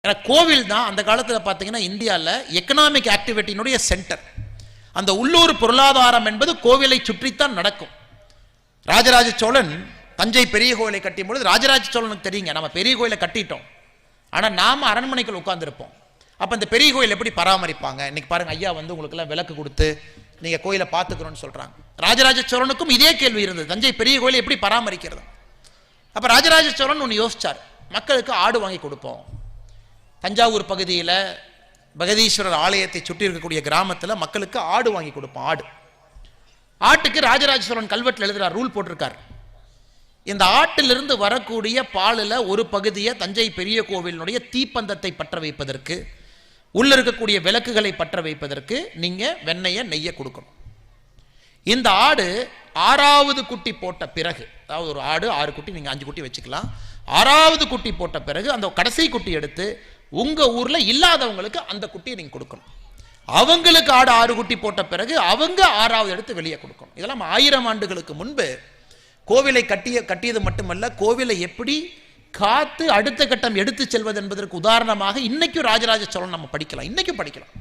ஏன்னா கோவில் தான் அந்த காலத்தில் பார்த்தீங்கன்னா இந்தியாவில் எக்கனாமிக் ஆக்டிவிட்டியினுடைய சென்டர். அந்த உள்ளூர் பொருளாதாரம் என்பது கோவிலை சுற்றித்தான் நடக்கும். ராஜராஜ சோழன் தஞ்சை பெரிய கோயிலை கட்டியும் பொழுது ராஜராஜ சோழனுக்கு தெரியுங்க, நம்ம பெரிய கோயிலை கட்டிட்டோம், ஆனால் நாம் அரண்மனைக்குள் உட்கார்ந்துருப்போம். அப்போ இந்த பெரிய கோயில் எப்படி பராமரிப்பாங்க? இன்னைக்கு பாருங்க, ஐயா வந்து உங்களுக்கெல்லாம் விளக்கு கொடுத்து நீங்கள் கோயிலை பார்த்துக்கிறோன்னு சொல்கிறாங்க. ராஜராஜ சோழனுக்கும் இதே கேள்வி இருந்தது, தஞ்சை பெரிய கோயிலை எப்படி பராமரிக்கிறது? அப்போ ராஜராஜ சோழன் ஒன்று யோசிச்சார், மக்களுக்கு ஆடு வாங்கி கொடுப்போம். தஞ்சாவூர் பகுதியில் பகதீஸ்வரர் ஆலயத்தை சுற்றி இருக்கக்கூடிய கிராமத்தில் மக்களுக்கு ஆடு வாங்கி கொடுப்போம். ஆட்டுக்கு ராஜராஜ சோழன் கல்வெட்டில் எழுதுறார், ரூல் போட்டிருக்கார். இந்த ஆட்டிலிருந்து வரக்கூடிய பாலில் ஒரு பகுதியை தஞ்சை பெரிய கோவிலினுடைய தீப்பந்தத்தை பற்ற வைப்பதற்கு, உள்ள இருக்கக்கூடிய விளக்குகளை பற்ற வைப்பதற்கு நீங்கள் வெண்ணெயை நெய்யை கொடுக்கணும். இந்த ஆடு 6வது குட்டி போட்ட பிறகு, அதாவது ஒரு ஆடு 6 குட்டி, நீங்கள் 5 குட்டி வச்சுக்கலாம். 6வது குட்டி போட்ட பிறகு அந்த கடைசி குட்டி எடுத்து உங்கள் ஊரில் இல்லாதவங்களுக்கு அந்த குட்டியை நீங்கள் கொடுக்கணும். அவங்களுக்கு ஆடு 6 குட்டி போட்ட பிறகு அவங்க 6வது எடுத்து வெளியே கொடுக்கணும். இதெல்லாம் 1000 ஆண்டுகளுக்கு முன்பு கோவிலை கட்டியது மட்டுமல்ல, கோவிலை எப்படி காத்து அடுத்த கட்டம் எடுத்து செல்வது என்பதற்கு உதாரணமாக இன்னைக்கும் ராஜராஜ சோழன் நம்ம படிக்கலாம், இன்னைக்கும் படிக்கலாம்.